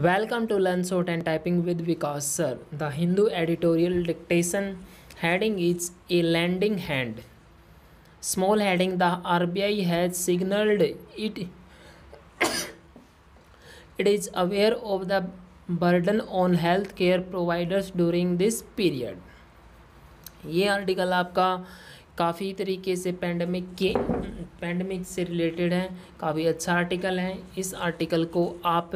Welcome to Learn Short and Typing with Vikas Sir. The Hindu editorial dictation heading is a lending hand. Small heading: the RBI has signaled it is aware of the burden on healthcare providers during this period. ये article आपका काफ़ी तरीके से pandemic से related है, काफ़ी अच्छा article है। इस आर्टिकल को आप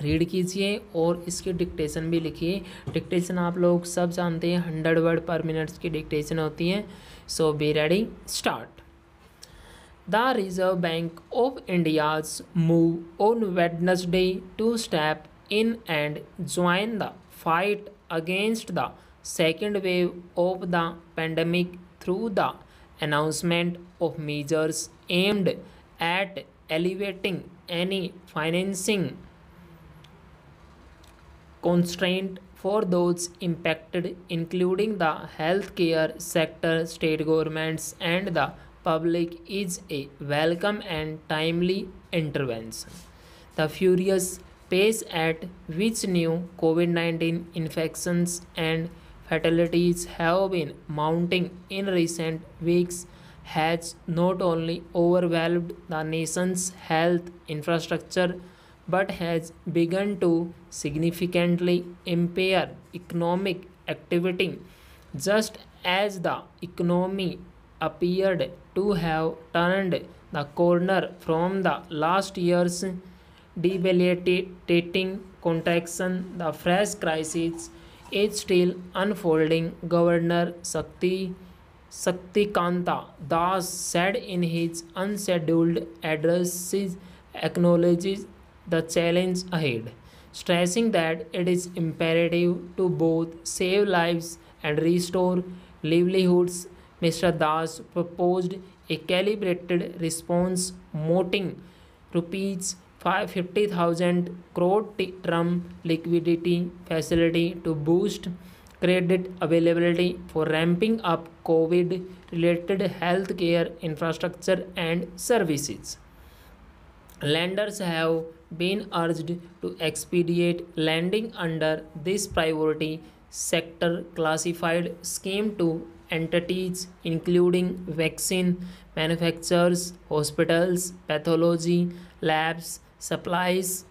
रीड कीजिए और इसकी डिक्टेशन भी लिखिए। डिक्टेशन आप लोग सब जानते हैं, 100 वर्ड पर मिनट्स की डिक्टेशन होती है। So be ready, start. The reserve bank of India's move on Wednesday to step in and join the fight against the second wave of the pandemic through the announcement of measures aimed at alleviating any financing constraint for those impacted, including the healthcare sector. State governments and the public is a welcome and timely intervention. The furious pace at which new COVID-19 infections and fatalities have been mounting in recent weeks has not only overwhelmed the nation's health infrastructure but has begun to significantly impair economic activity. Just as the economy appeared to have turned the corner from the last year's debilitating contraction, the fresh crisis is still unfolding. Governor Saktikanta Das said in his unscheduled address, acknowledges the challenge ahead, stressing that it is imperative to both save lives and restore livelihoods. Mr. Das proposed a calibrated response, noting rupees 50,000 crore term liquidity facility to boost credit availability for ramping up COVID-related healthcare infrastructure and services. Lenders have been urged to expedite lending under this priority sector classified scheme to entities including vaccine manufacturers, hospitals, pathology labs, suppliers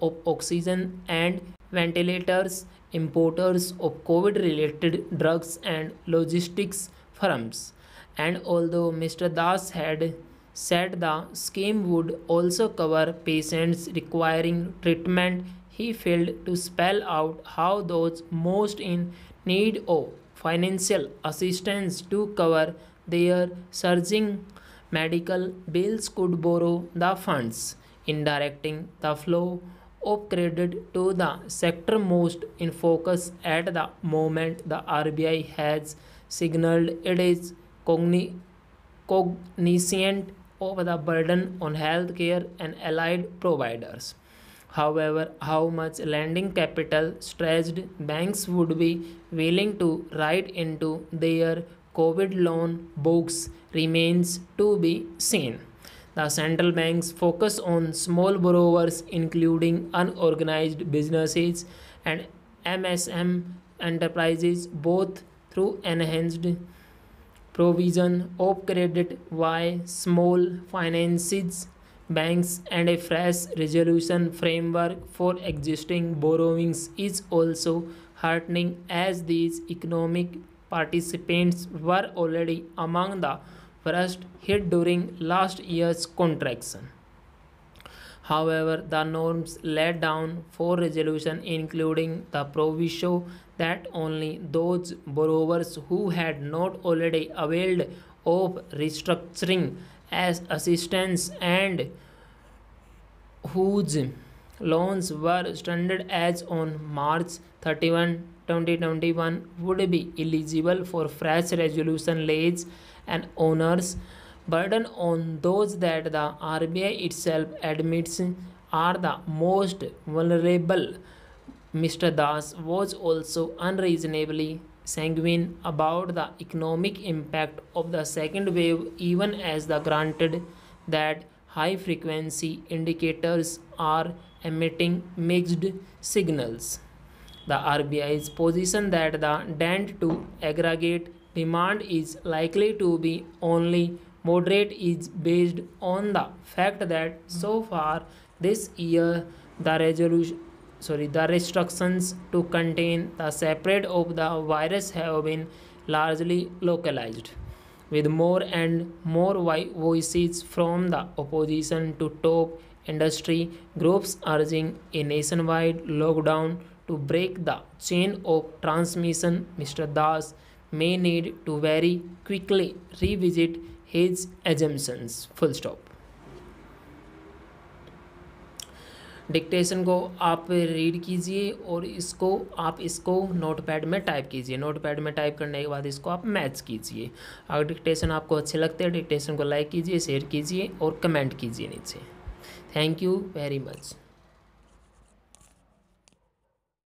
of oxygen and ventilators, importers of COVID-related drugs and logistics firms. And although Mr. Das had said the scheme would also cover patients requiring treatment, he failed to spell out how those most in need of financial assistance to cover their surging medical bills could borrow the funds, in directing the flow of credit to the sector most in focus at the moment. The RBI has signaled it is cognizant of the burden on healthcare and allied providers. However, how much lending capital stretched banks would be willing to write into their COVID loan books remains to be seen. The central banks focus on small borrowers, including unorganized businesses and MSM enterprises, both through enhanced provision of credit via small finances banks and a fresh resolution framework for existing borrowings is also heartening, as these economic participants were already among the first hit during last year's contraction. However, the norms laid down for resolution, including the proviso that only those borrowers who had not already availed of restructuring as assistance and whose loans were standard as on March 31, 2021 would be eligible for fresh resolution lays and owners burden on those that the RBI itself admits are the most vulnerable. Mr. Das was also unreasonably sanguine about the economic impact of the second wave, even as the granted that high frequency indicators are emitting mixed signals. The RBI's position that the dent to aggregate demand is likely to be only moderate is based on the fact that so far this year the the restrictions to contain the spread of the virus have been largely localized, with more and more voices from the opposition to top industry groups urging a nationwide lockdown to break the chain of transmission. Mr. Das may need to very quickly revisit his assumptions. Full stop. Dictation को आप read कीजिए और इसको notepad में type कीजिए। Notepad में type करने के बाद इसको आप मैच कीजिए। अगर डिक्टेशन आपको अच्छे लगते हैं डिक्टेशन को लाइक कीजिए, शेयर कीजिए और कमेंट कीजिए नीचे। Thank you very much.